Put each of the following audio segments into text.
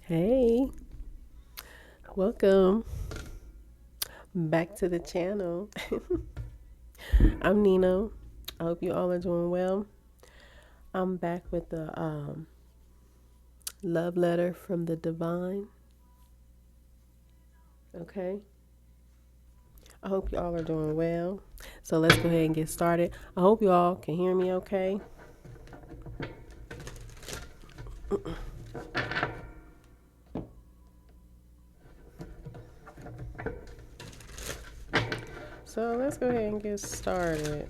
Hey, welcome back to the channel. I'm Nina. I hope you all are doing well. I'm back with the love letter from the divine. Okay. I hope you all are doing well. So let's go ahead and get started. I hope you all can hear me okay. So let's go ahead and get started.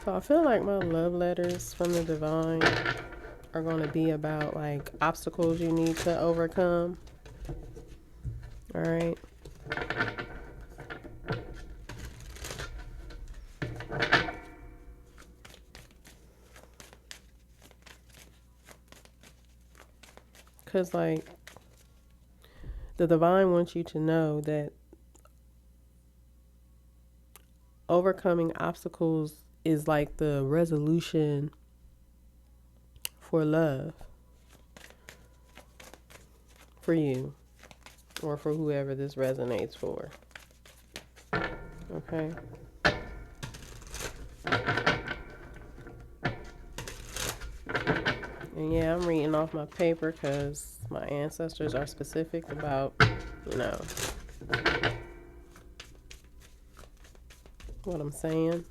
So I feel like my love letters from the divine are going to be about like obstacles you need to overcome. All right. Because, like, the divine wants you to know that overcoming obstacles is like the resolution for love for you or for whoever this resonates for. Okay. And yeah, I'm reading off my paper because my ancestors are specific about, you know, what I'm saying.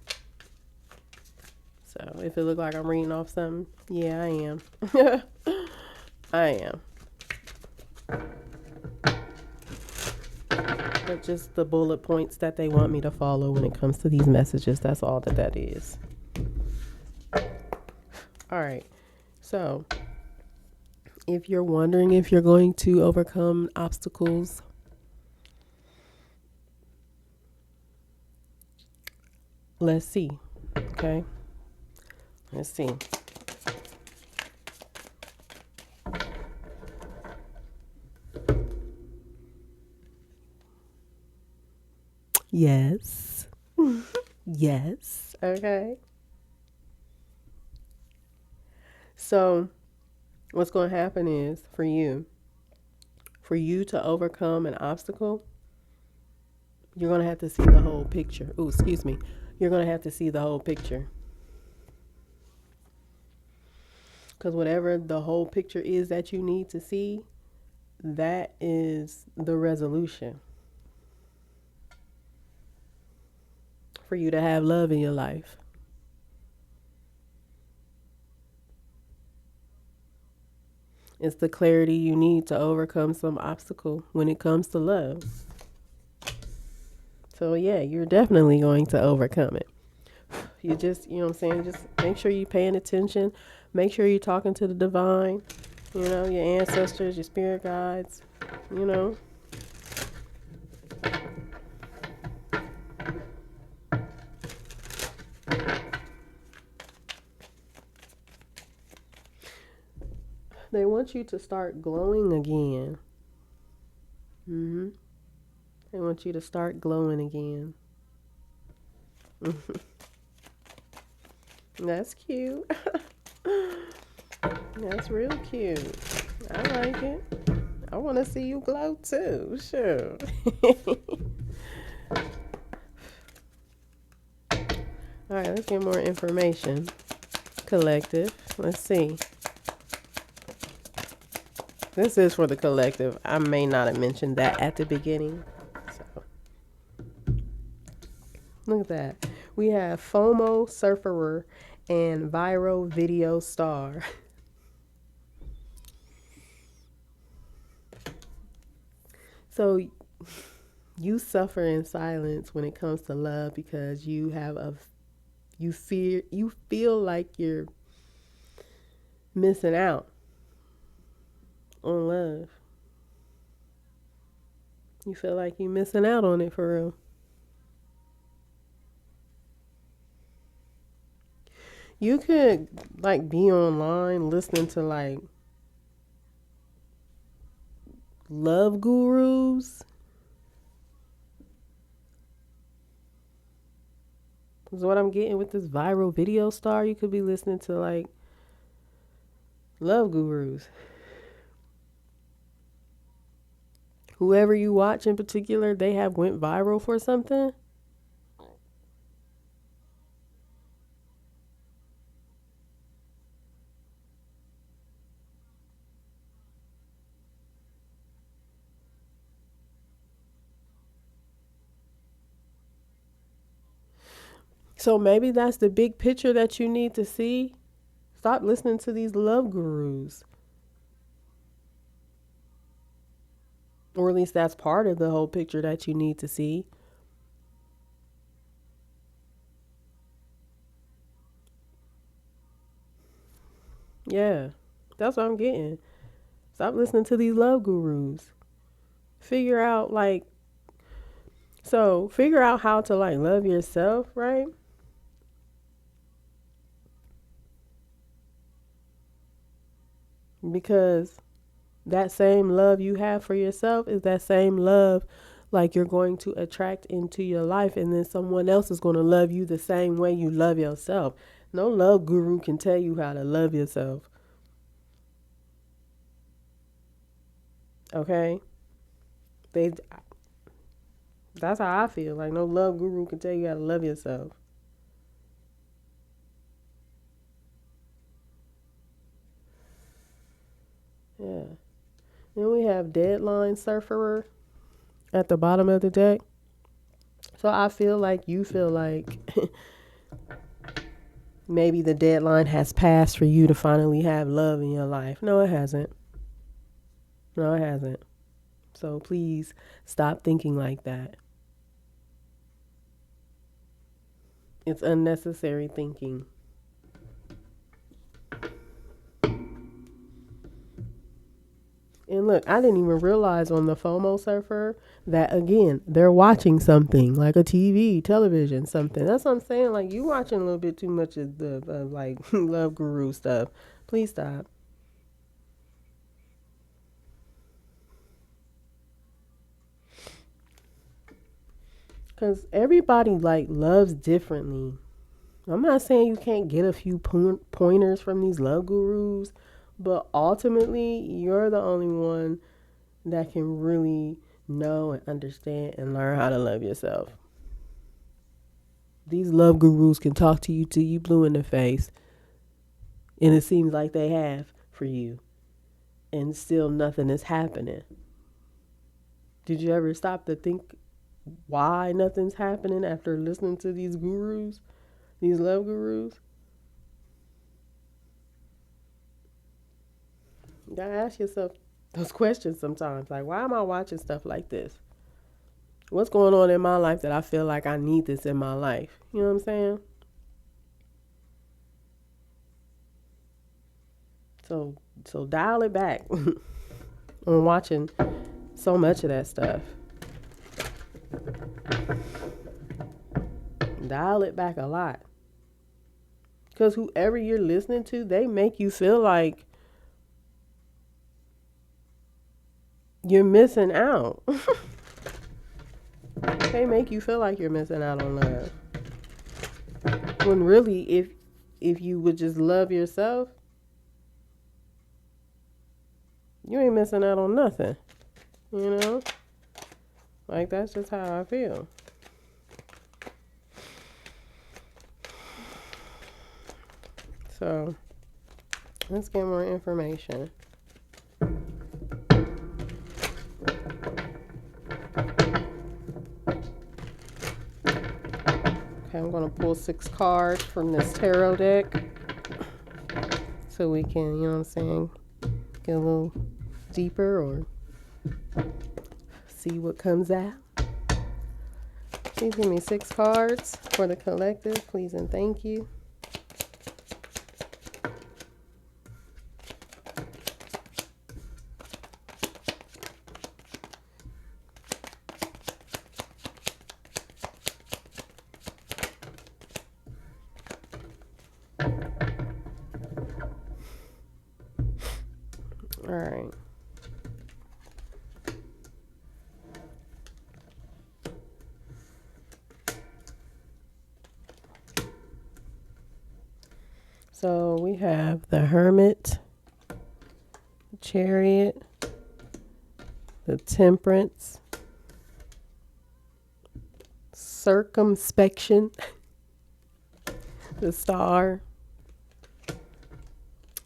So if it look like I'm reading off something, yeah, I am. I am. But just the bullet points that they want me to follow when it comes to these messages. That's all that is. All right. So, if you're wondering if you're going to overcome obstacles, let's see. Okay. Let's see. Yes. Yes. Okay. So, what's going to happen is for you to overcome an obstacle, you're going to have to see the whole picture. Oh, excuse me. You're going to have to see the whole picture. Because whatever the whole picture is that you need to see, that is the resolution for you to have love in your life. It's the clarity you need to overcome some obstacle when it comes to love. So, yeah, you're definitely going to overcome it. You just, you know what I'm saying? Just make sure you're paying attention. Make sure you're talking to the divine, your ancestors, your spirit guides, you know. They want you to start glowing again. They want you to start glowing again. That's cute. That's real cute. I like it. I want to see you glow too. Sure. All right, let's get more information. Collective. Let's see. This is for the collective. I may not have mentioned that at the beginning. So, look at that. We have FOMO Surferer and Viral Video Star. So, you suffer in silence when it comes to love because you feel like you're missing out on love. You feel like you're missing out on it for real. You could like be online listening to like love gurus is what I'm getting with this viral video star. You could be listening to like love gurus. Whoever you watch in particular, they have went viral for something. So maybe that's the big picture that you need to see. Stop listening to these love gurus. Or at least that's part of the whole picture that you need to see. Yeah, that's what I'm getting. Stop listening to these love gurus. Figure out figure out how to like love yourself, right? Because that same love you have for yourself is that same love like you're going to attract into your life, and then someone else is going to love you the same way you love yourself. No love guru can tell you how to love yourself. Okay? They That's how I feel. Like no love guru can tell you how to love yourself. Yeah. Then we have Deadline Surferer at the bottom of the deck. So I feel like you feel like maybe the deadline has passed for you to finally have love in your life. No, it hasn't. No, it hasn't. So please stop thinking like that. It's unnecessary thinking. And look, I didn't even realize on the FOMO surfer that again, they're watching something like a television, something. That's what I'm saying. Like you watching a little bit too much of the like love guru stuff. Please stop. Cause everybody like loves differently. I'm not saying you can't get a few pointers from these love gurus, but ultimately you're the only one that can really know and understand and learn how to love yourself. These love gurus can talk to you till you blue in the face, and it seems like they have for you, and still nothing is happening. Did you ever stop to think why nothing's happening after listening to these gurus, these love gurus? You gotta ask yourself those questions sometimes. Like, why am I watching stuff like this? What's going on in my life that I feel like I need this in my life? You know what I'm saying? So so dial it back on watching so much of that stuff. Dial it back a lot. Because whoever you're listening to, they make you feel like you're missing out. They make you feel like you're missing out on love. When really, if you would just love yourself, you ain't missing out on nothing. You know? Like that's just how I feel. So let's get more information. Okay, I'm going to pull 6 cards from this tarot deck so we can, you know what I'm saying, get a little deeper or see what comes out. Please give me 6 cards for the collective, please and thank you. All right. So we have the Hermit, Chariot, the Temperance, Circumspection, the Star,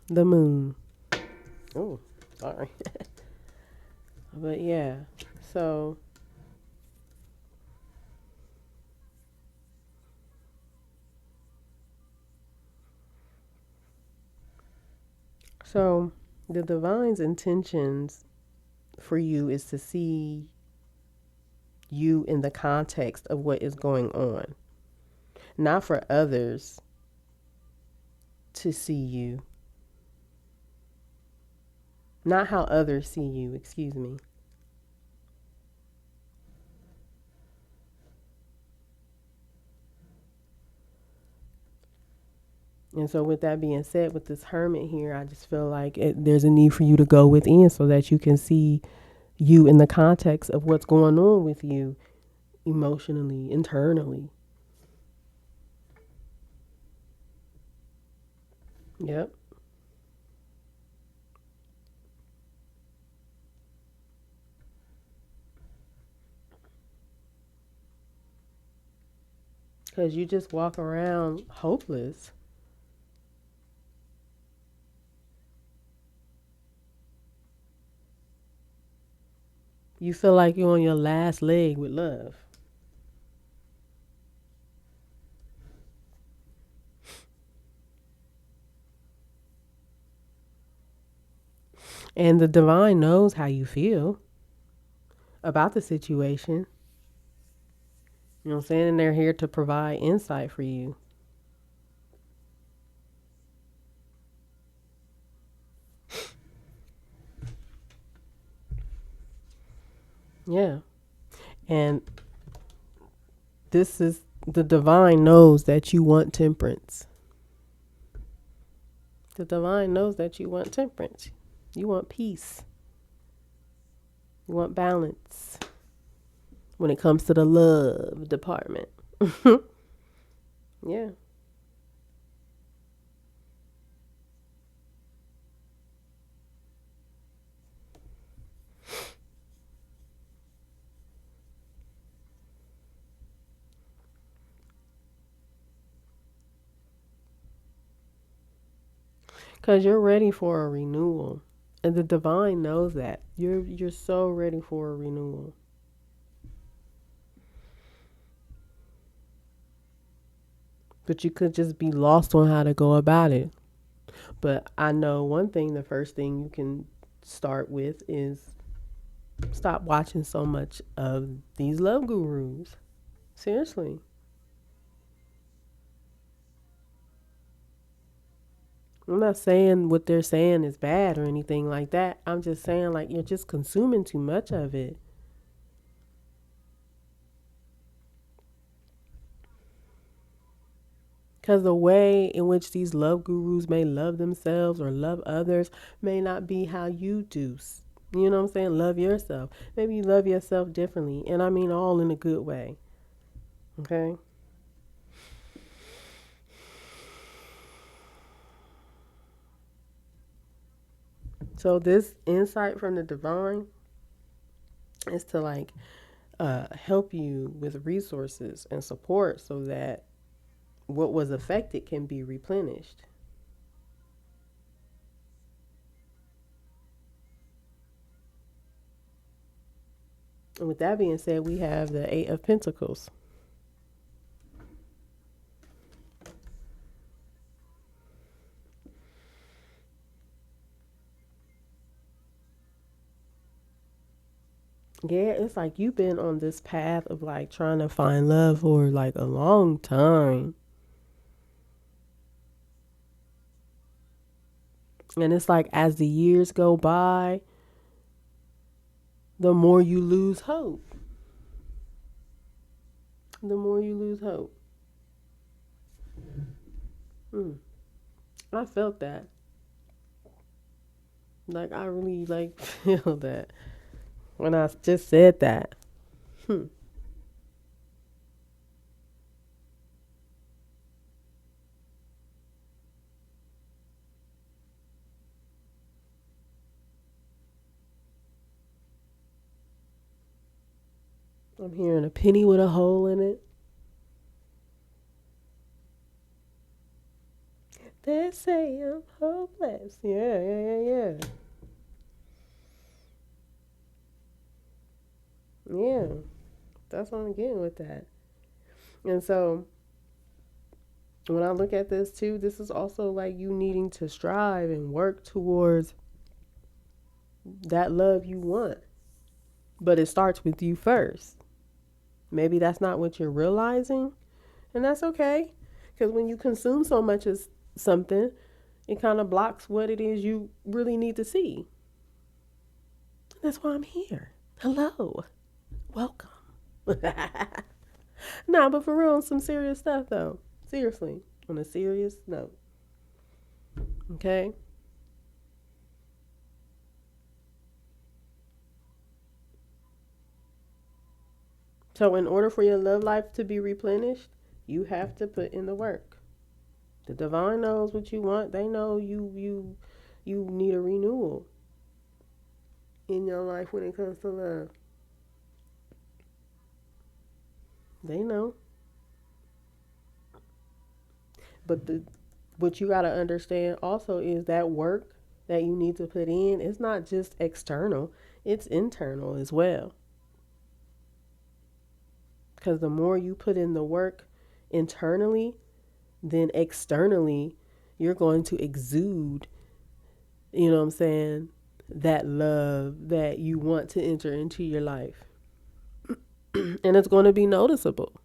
the Moon. Oh, sorry. But yeah, so so the divine's intentions for you is to see you in the context of what is going on, not for others to see you, not how others see you, excuse me. And so, with that being said, with this hermit here, I just feel like there's a need for you to go within so that you can see you in the context of what's going on with you emotionally, internally. Yep. Because you just walk around hopeless. You feel like you're on your last leg with love. And the divine knows how you feel about the situation. You know what I'm saying? And they're here to provide insight for you. Yeah. And this is the divine knows that you want temperance. The divine knows that you want temperance. You want peace. You want balance when it comes to the love department. Yeah. Because you're ready for a renewal. And the divine knows that. You're so ready for a renewal. But you could just be lost on how to go about it. But I know one thing, the first thing you can start with is stop watching so much of these love gurus. Seriously. I'm not saying what they're saying is bad or anything like that. I'm just saying, like, you're just consuming too much of it. Because the way in which these love gurus may love themselves or love others may not be how you do. You know what I'm saying? Love yourself. Maybe you love yourself differently. And I mean, all in a good way. Okay? So, this insight from the divine is to, like, help you with resources and support so that what was affected can be replenished. And with that being said, we have the Eight of Pentacles. Yeah, it's like you've been on this path of like trying to find love for like a long time. And it's like as the years go by, the more you lose hope. The more you lose hope. Mm, I felt that. Like I really like feel that when I just said that. Hmm. I'm hearing a penny with a hole in it. They say I'm hopeless. Yeah, yeah, yeah, yeah. Yeah, that's what I'm getting with that. And so when I look at this too, this is also like you needing to strive and work towards that love you want. But it starts with you first. Maybe that's not what you're realizing, and that's okay. Because when you consume so much of something, it kind of blocks what it is you really need to see. That's why I'm here. Hello. Welcome. Nah, but for real, on some serious stuff though. Seriously, on a serious note. Okay? So, in order for your love life to be replenished, you have to put in the work. The divine knows what you want. They know you need a renewal in your life when it comes to love. They know. But the what you got to understand also is that work that you need to put in is not just external, it's internal as well. Because the more you put in the work internally, then externally, you're going to exude, you know what I'm saying, that love that you want to enter into your life. And it's going to be noticeable.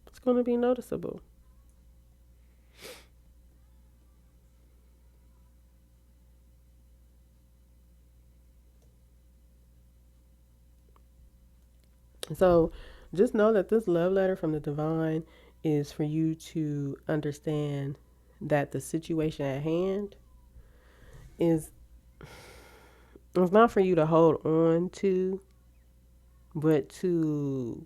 It's going to be noticeable. So just know that this love letter from the divine is for you to understand that the situation at hand is it's not for you to hold on to, but to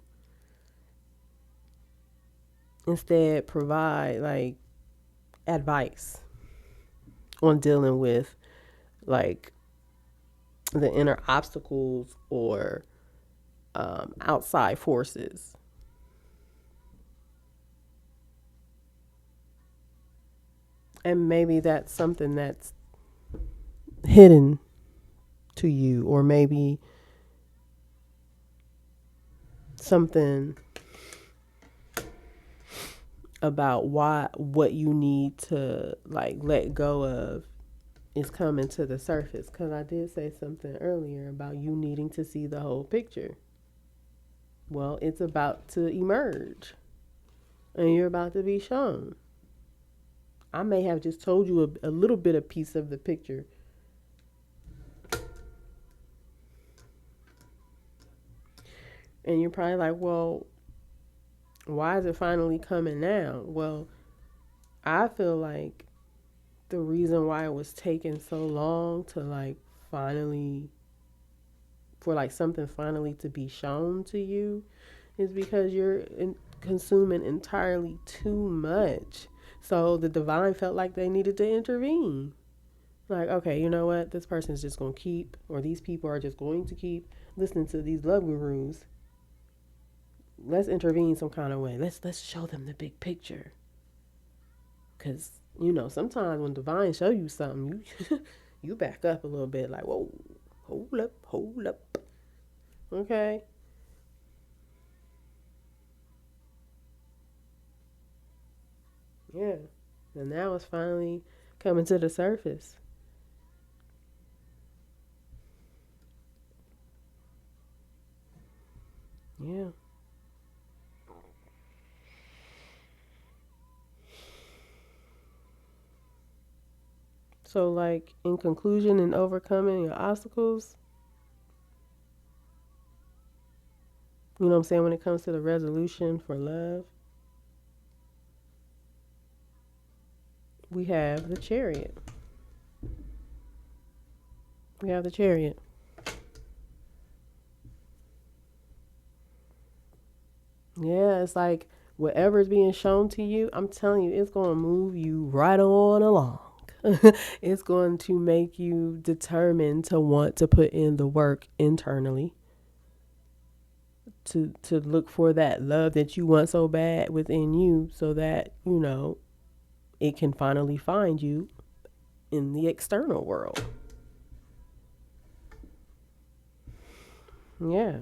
instead provide like advice on dealing with like the inner obstacles or outside forces. And maybe that's something that's hidden to you, or maybe something about why what you need to like let go of is coming to the surface. Because I did say something earlier about you needing to see the whole picture. Well, it's about to emerge and you're about to be shown. I may have just told you a little bit of piece of the picture. And you're probably like, well, why is it finally coming now? Well, I feel like the reason why it was taking so long to like finally, for like something finally to be shown to you, is because you're consuming entirely too much. So the divine felt like they needed to intervene. Like, okay, you know what? This person's just going to keep, or these people are just going to keep listening to these love gurus. Let's intervene some kind of way. Let's show them the big picture. Cause you know sometimes when divine show you something, you you back up a little bit. Like, whoa, hold up. Okay. Yeah. And now it's finally coming to the surface. Yeah. So, like, in conclusion, and overcoming your obstacles, you know what I'm saying, when it comes to the resolution for love, we have the chariot. We have the chariot. Yeah, it's like whatever's being shown to you, I'm telling you, it's going to move you right on along. It's going to make you determined to want to put in the work internally. to look for that love that you want so bad within you, so that it can finally find you in the external world. Yeah.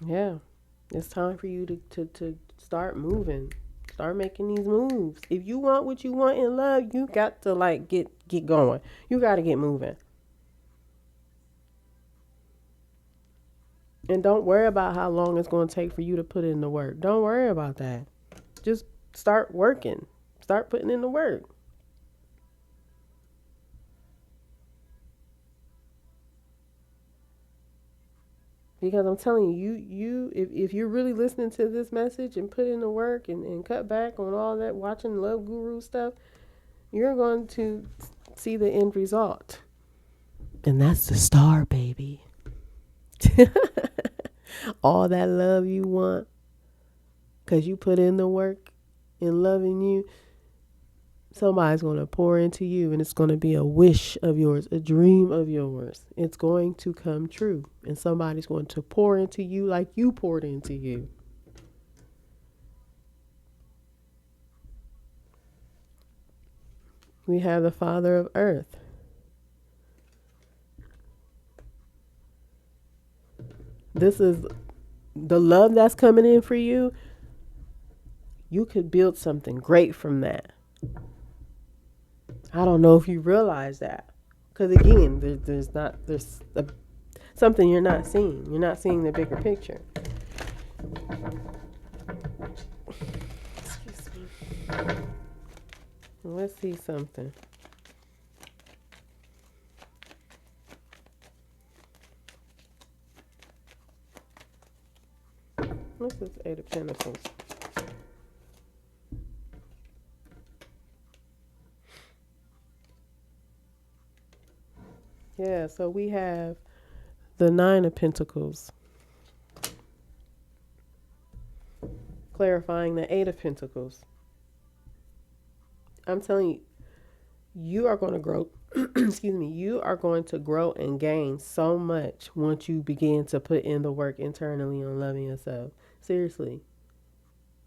Yeah. It's time for you to start moving. Start making these moves. If you want what you want in love, you got to like get going. You got to get moving. And don't worry about how long it's going to take for you to put in the work. Don't worry about that. Just start working. Start putting in the work. Because I'm telling you, if you're really listening to this message and put in the work and cut back on all that watching Love Guru stuff, you're going to see the end result. And that's the star, baby. All that love you want because you put in the work in loving you, somebody's going to pour into you, and it's going to be a wish of yours, a dream of yours. It's going to come true, and somebody's going to pour into you like you poured into you. We have the Father of Earth. This is the love that's coming in for you. You could build something great from that. I don't know if you realize that. Because again, there's something you're not seeing. You're not seeing the bigger picture. Excuse me. Let's see something. What's this Eight of Pentacles? Yeah, so we have the Nine of Pentacles, clarifying the Eight of Pentacles. I'm telling you, you are going to grow. Excuse me. You are going to grow and gain so much once you begin to put in the work internally on loving yourself. Seriously.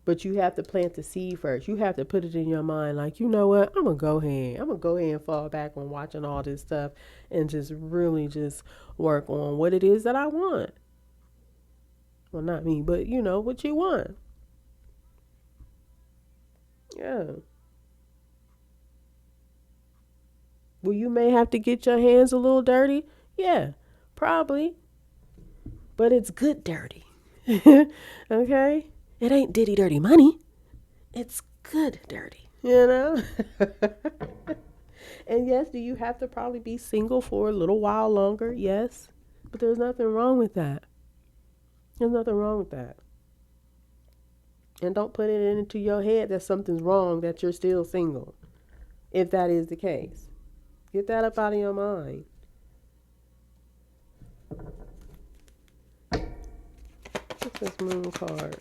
But you have to plant the seed first. You have to put it in your mind like, you know what? I'm going to go ahead. I'm going to go ahead and fall back on watching all this stuff and just really just work on what it is that I want. Well, not me, but you know what you want. Yeah. Well, you may have to get your hands a little dirty. Yeah, probably. But it's good dirty. Okay? It ain't ditty dirty money. It's good dirty. You know? And yes, do you have to probably be single for a little while longer? Yes. But there's nothing wrong with that. There's nothing wrong with that. And don't put it into your head that something's wrong that you're still single. If that is the case. Get that up out of your mind. What's this moon card?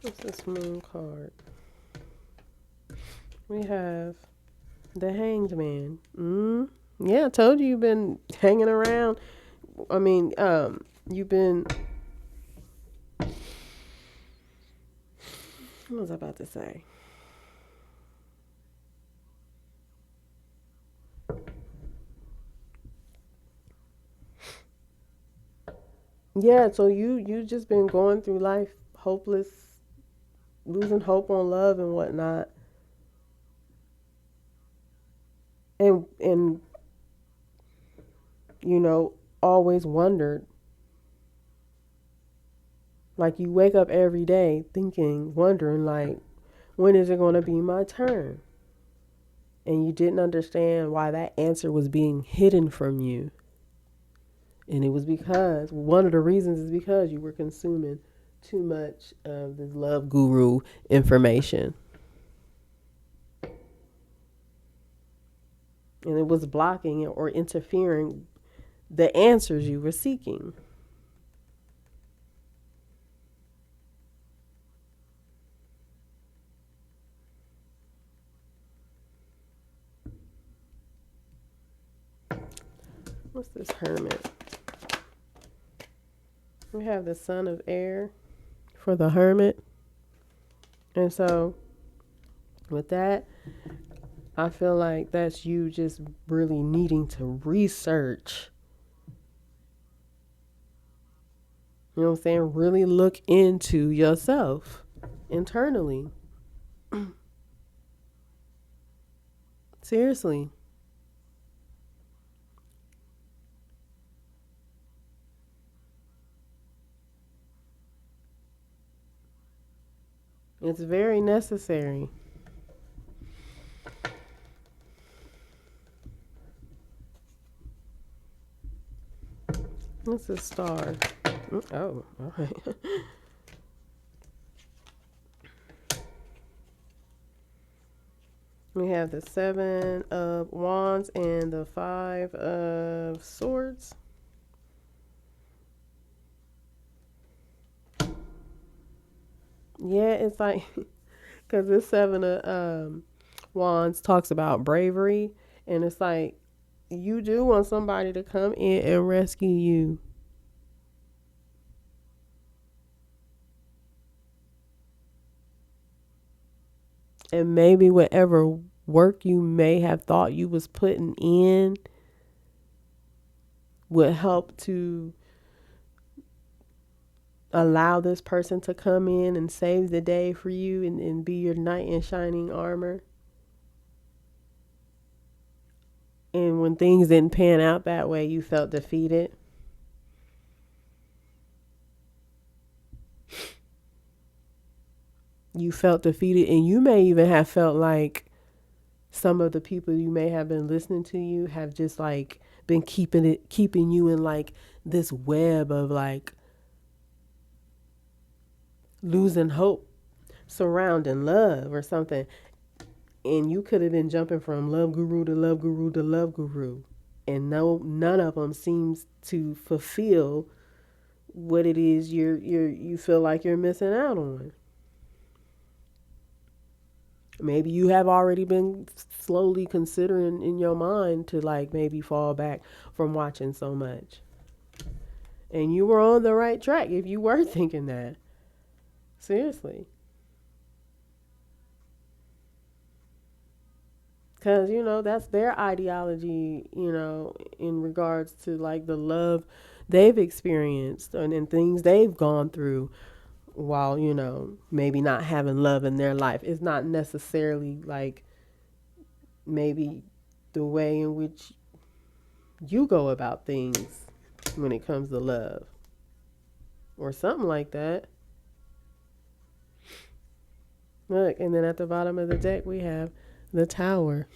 What's this moon card? We have the Hanged Man. Yeah, I told you you've been hanging around. I mean, you've been. What was I about to say? Yeah, so you just been going through life hopeless, losing hope on love and whatnot, and always wondered. Like you wake up every day thinking, wondering like, when is it going to be my turn? And you didn't understand why that answer was being hidden from you. And it was because one of the reasons is because you were consuming too much of this love guru information. and it was blocking or interfering the answers you were seeking. What's this Hermit? We have the Son of Air for the Hermit. And so with that, I feel like that's you just really needing to research. You know what I'm saying? Really look into yourself internally. Seriously. It's very necessary. What's a star? Oh, all right. We have the Seven of Wands and the Five of Swords. Yeah, it's like, because this Seven of Wands talks about bravery, and it's like, you do want somebody to come in and rescue you. And maybe whatever work you may have thought you was putting in would help to allow this person to come in and save the day for you and be your knight in shining armor. And when things didn't pan out that way, you felt defeated. You felt defeated, and you may even have felt like some of the people you may have been listening to you have just like been keeping you in like this web of like losing hope surrounding love or something. And you could have been jumping from love guru to love guru to love guru, and no, none of them seems to fulfill what it is you feel like you're missing out on. Maybe you have already been slowly considering in your mind to like maybe fall back from watching so much. And you were on the right track if you were thinking that. Seriously. Because, you know, that's their ideology, you know, in regards to like the love they've experienced and things they've gone through while, you know, maybe not having love in their life. It's not necessarily like maybe the way in which you go about things when it comes to love or something like that. Look, and then at the bottom of the deck, we have the Tower.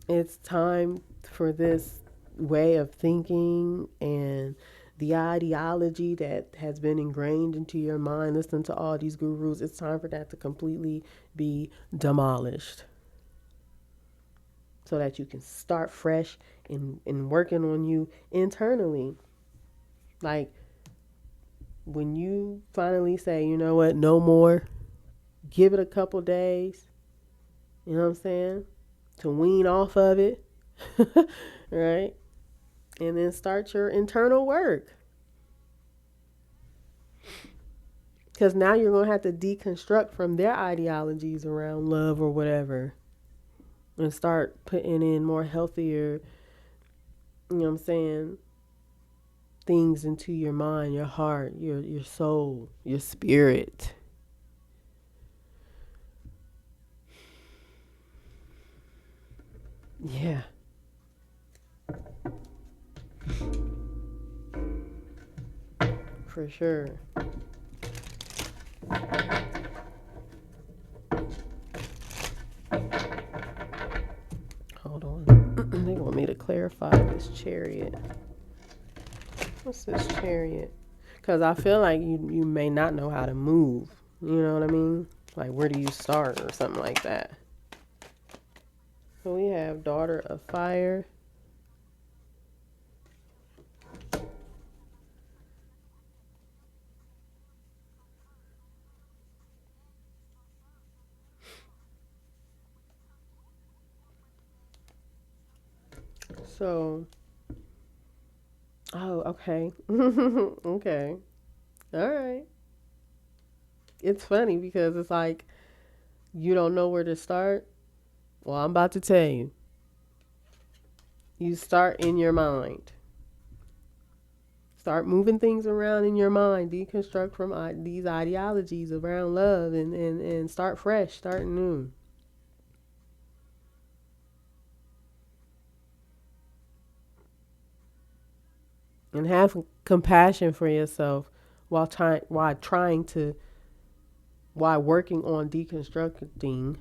It's time for this way of thinking and the ideology that has been ingrained into your mind, listening to all these gurus, it's time for that to completely be demolished so that you can start fresh and working on you internally. Like when you finally say, you know what, no more, give it a couple days, you know what I'm saying, to wean off of it, right? And then start your internal work. Because now you're going to have to deconstruct from their ideologies around love or whatever and start putting in more healthier, you know what I'm saying, things into your mind, your heart, your soul, your spirit. Yeah. For sure. Hold on. They want me to clarify this Chariot. What's this Chariot? Because I feel like you may not know how to move. You know what I mean? Like, where do you start or something like that? So we have daughter of fire. So, oh, okay. Okay. All right. It's funny because it's like you don't know where to start. Well, I'm about to tell you. You start in your mind. Start moving things around in your mind. Deconstruct from these ideologies around love and start fresh, start new. And have compassion for yourself while working on deconstructing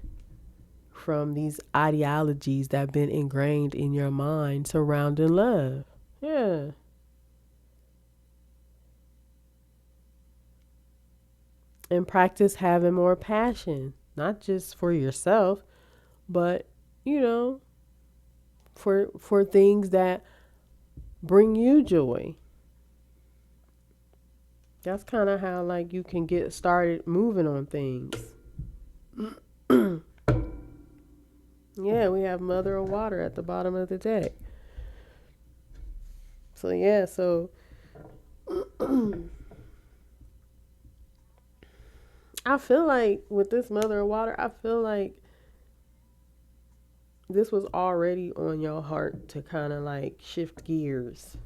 from these ideologies that have been ingrained in your mind surrounding love. Yeah. And practice having more passion, not just for yourself, but you know, for things that bring you joy. That's kind of how like you can get started moving on things. Yeah, we have Mother of Water at the bottom of the deck. So yeah, so I feel like with this Mother of Water, I feel like this was already on your heart to kind of like shift gears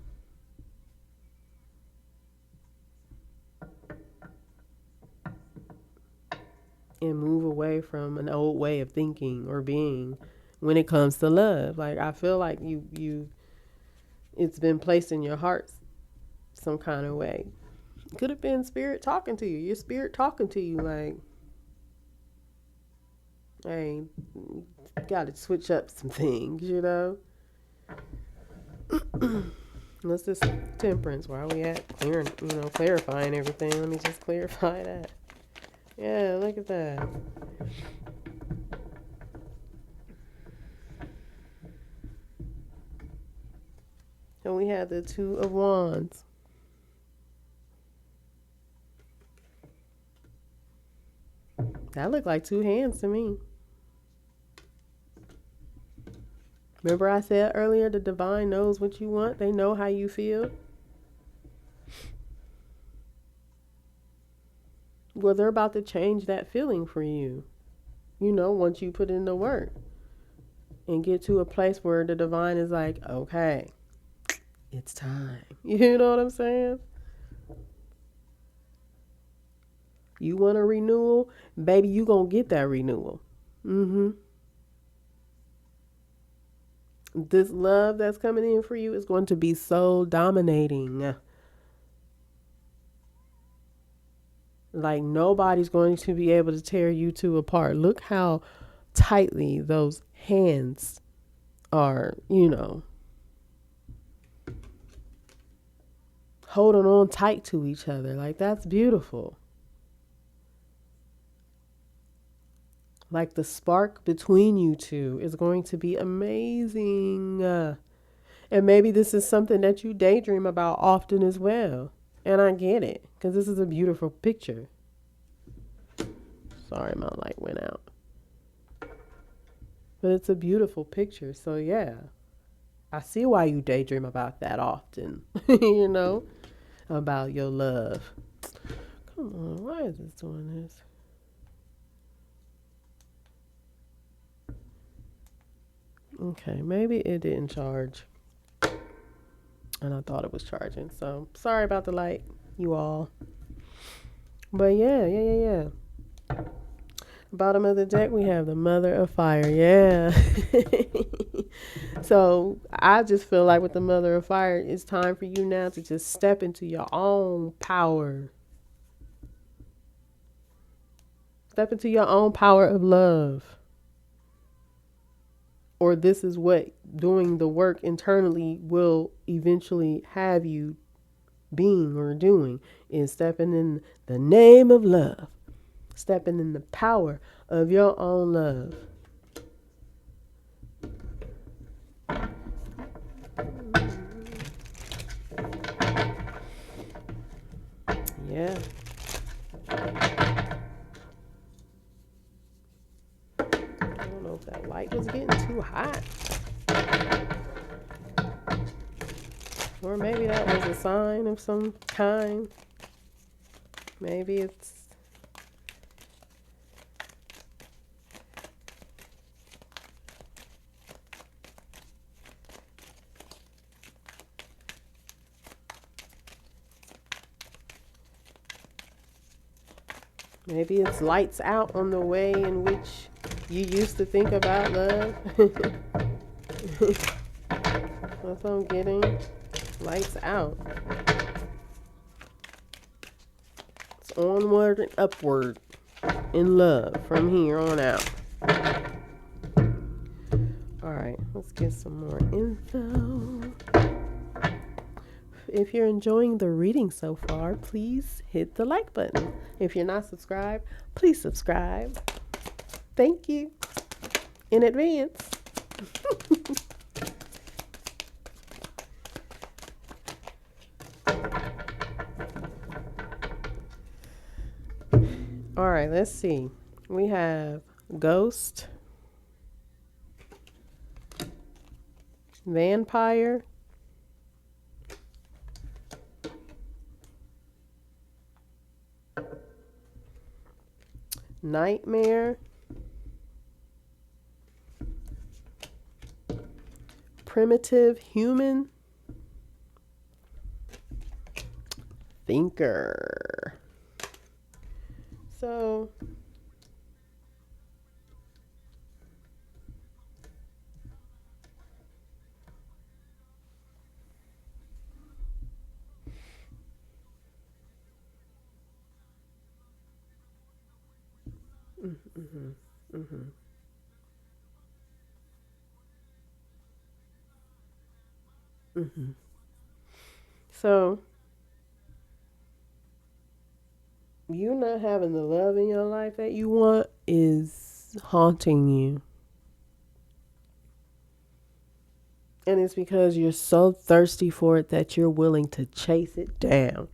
and move away from an old way of thinking or being when it comes to love. Like I feel like you it's been placed in your heart some kind of way. Could have been spirit talking to you. Your spirit talking to you like, hey, got to switch up some things, you know. What's this temperance? Where are we at? Clearing, clarifying everything. Let me just clarify that. Yeah, look at that. And we have the Two of Wands. That looked like two hands to me. Remember I said earlier the divine knows what you want. They know how you feel. Well, they're about to change that feeling for you. Once you put in the work and get to a place where the divine is like, okay, it's time. You know what I'm saying? You want a renewal? Baby, you going to get that renewal. Mm-hmm. This love that's coming in for you is going to be so dominating. Like nobody's going to be able to tear you two apart. Look how tightly those hands are, holding on tight to each other. Like that's beautiful. Like the spark between you two is going to be amazing. And maybe this is something that you daydream about often as well. And I get it because this is a beautiful picture. Sorry, my light went out. But it's a beautiful picture. So, yeah, I see why you daydream about that often, about your love. Come on, why is this doing this? Okay, maybe it didn't charge. And I thought it was charging. So, sorry about the light, you all. But yeah. Bottom of the deck, we have the Mother of Fire. Yeah. So I just feel like with the Mother of Fire, it's time for you now to just step into your own power. Step into your own power of love. Or this is what doing the work internally will eventually have you being or doing, is stepping in the name of love. Stepping in the power of your own love. Yeah. I don't know if that light was getting too hot. Or maybe that was a sign of some kind. Maybe it's lights out on the way in which you used to think about love. That's what I'm getting. Lights out. It's onward and upward in love from here on out. Alright, let's get some more info. If you're enjoying the reading so far, please hit the like button. If you're not subscribed, please subscribe. Thank you in advance. All right, let's see. We have ghost, vampire, nightmare, primitive human, thinker. So so you not having the love in your life that you want is haunting you. And it's because you're so thirsty for it that you're willing to chase it down.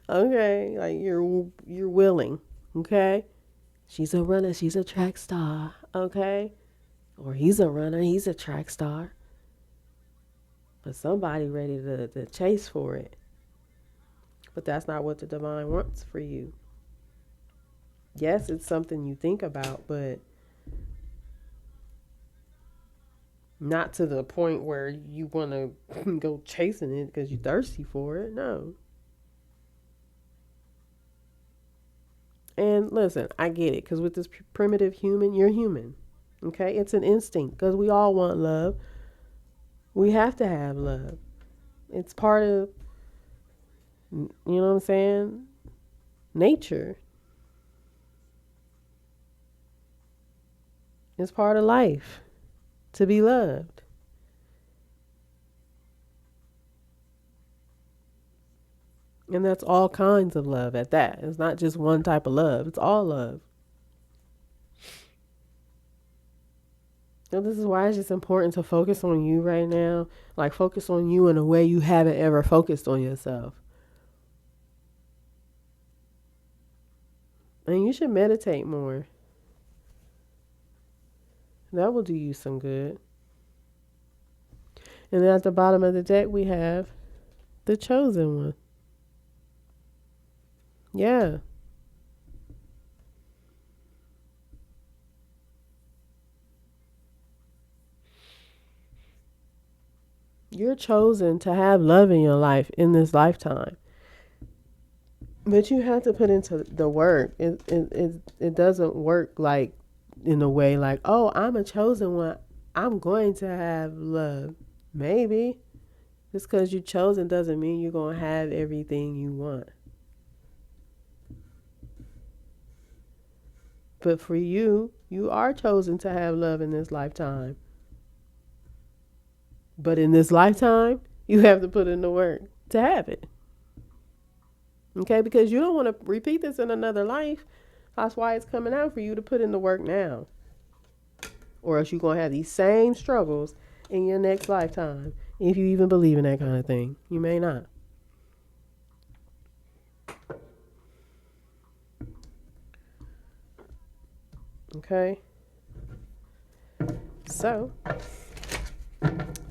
Okay, like you're willing. Okay, she's a runner, she's a track star. Okay, or he's a runner, he's a track star. But somebody ready to chase for it. But that's not what the divine wants for you. Yes, it's something you think about, but not to the point where you want to go chasing it because you're thirsty for it. No. And listen, I get it because with this primitive human, you're human. Okay? It's an instinct because we all want love. We have to have love. It's part of, you know what I'm saying? Nature. It's part of life to be loved. And that's all kinds of love at that. It's not just one type of love, it's all love. So this is why it's just important to focus on you right now. Like focus on you in a way you haven't ever focused on yourself. And you should meditate more. That will do you some good. And then at the bottom of the deck, we have the chosen one. Yeah. You're chosen to have love in your life in this lifetime. But you have to put into the work. It doesn't work like in a way like, oh, I'm a chosen one. I'm going to have love. Maybe. Just because you're chosen doesn't mean you're going to have everything you want. But for you, you are chosen to have love in this lifetime. But in this lifetime, you have to put in the work to have it. Okay, because you don't want to repeat this in another life. That's why it's coming out for you to put in the work now. Or else you're going to have these same struggles in your next lifetime. If you even believe in that kind of thing. You may not. Okay. So,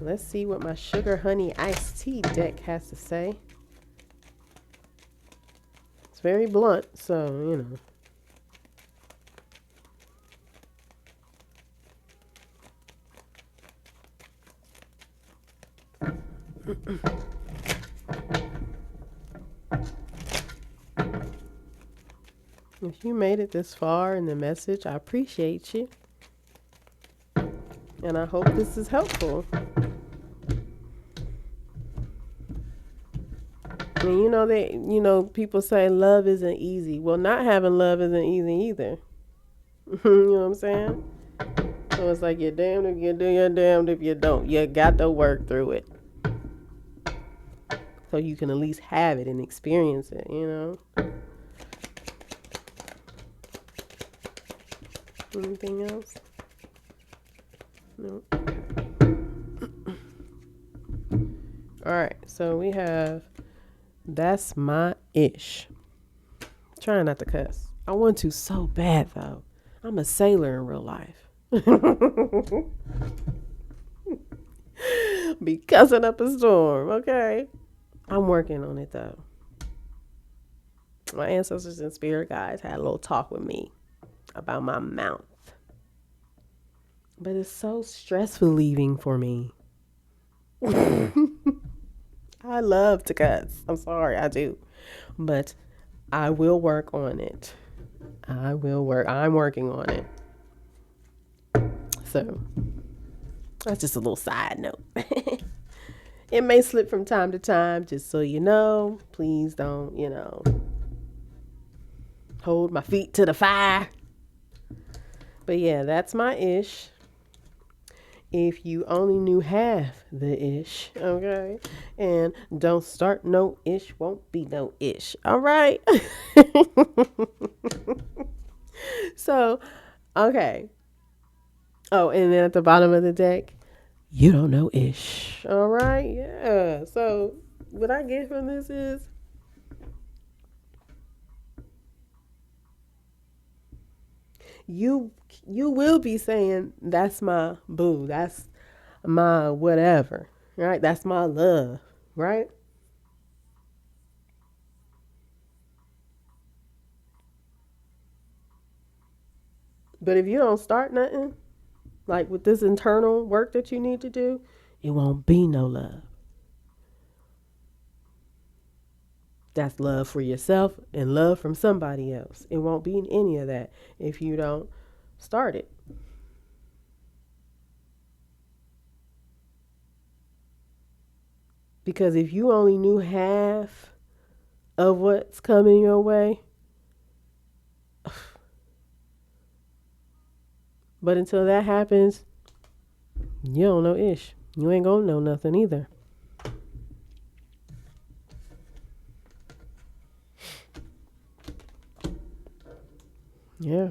let's see what my sugar honey iced tea deck has to say. It's very blunt, so, you know. If you made it this far in the message, I appreciate you. And I hope this is helpful. And people say love isn't easy. Well, not having love isn't easy either. You know what I'm saying? So it's like you're damned if you do, you're damned if you don't. You got to work through it. So you can at least have it and experience it, Anything else? No. All right, so we have that's my ish. Trying not to cuss. I want to so bad though. I'm a sailor in real life. Be cussing up a storm, okay? I'm working on it though. My ancestors and spirit guides had a little talk with me about my mouth. But it's so stress relieving for me. I love to cuss. I'm sorry, I do. But I will work on it. I'm working on it. So, that's just a little side note. It may slip from time to time, just so you know. Please don't, hold my feet to the fire. But yeah, that's my ish. If you only knew half the ish, okay? And don't start no ish, won't be no ish, all right? So, okay. Oh, and then at the bottom of the deck, you don't know ish, all right? Yeah. So, what I get from this is you will be saying that's my boo, that's my whatever, right? That's my love, right? But if you don't start nothing, like with this internal work that you need to do, it won't be no love. That's love for yourself and love from somebody else. It won't be any of that if you don't start it. Because if you only knew half of what's coming your way, but until that happens, you don't know ish. You ain't gonna know nothing either. Yeah.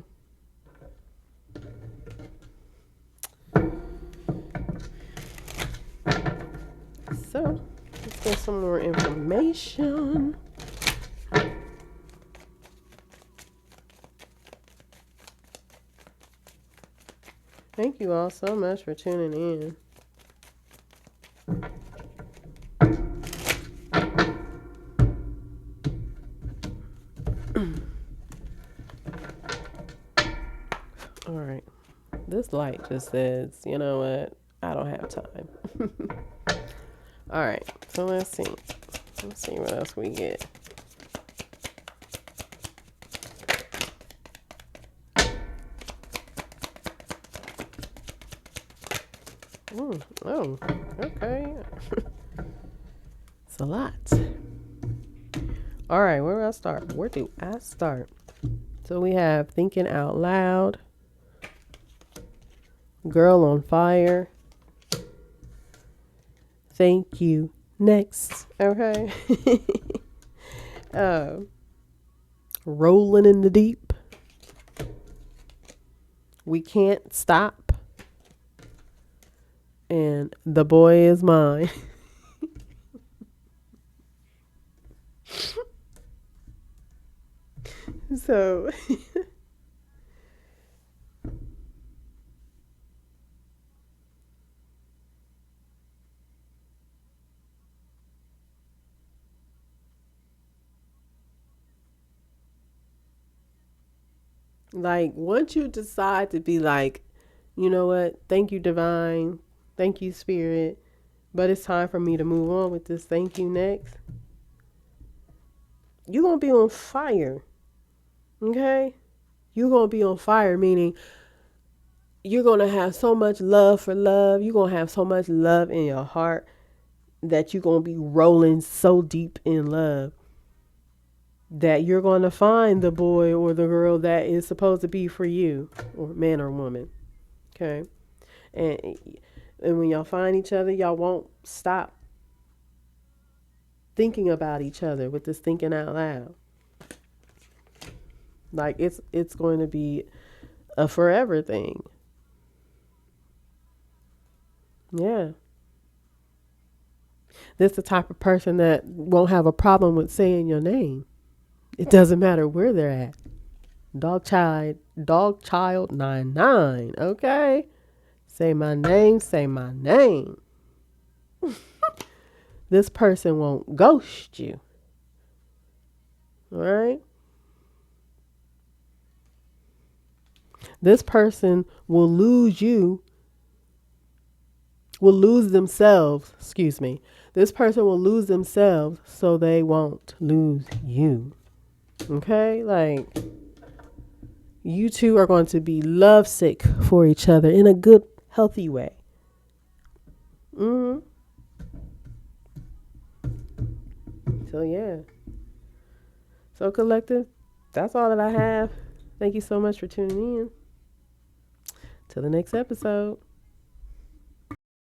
So, let's get some more information. Thank you all so much for tuning in. All right. This light just says, you know what? I don't have time. All right. So let's see. Let's see what else we get. Oh, okay. It's a lot. All right, where do I start? Where do I start? So we have thinking out loud, girl on fire, thank you, next, okay? uh, rolling in the deep. We can't stop. And the boy is mine. So, like, once you decide to be like, you know what, thank you, divine, thank you, spirit, but it's time for me to move on with this thank you next, you're going to be on fire. Okay? You're going to be on fire, meaning you're going to have so much love for love. You're going to have so much love in your heart that you're going to be rolling so deep in love that you're going to find the boy or the girl that is supposed to be for you, or man or woman. Okay? And and when y'all find each other, y'all won't stop thinking about each other with this thinking out loud. Like it's going to be a forever thing. Yeah. This the type of person that won't have a problem with saying your name. It doesn't matter where they're at. Dog child 99. Okay. Say my name, say my name. This person won't ghost you. All right? This person will lose themselves, excuse me. This person will lose themselves so they won't lose you. Okay? Like, you two are going to be lovesick for each other in a good, healthy way. hmm So, yeah. So, collective, that's all that I have. Thank you so much for tuning in. Till the next episode.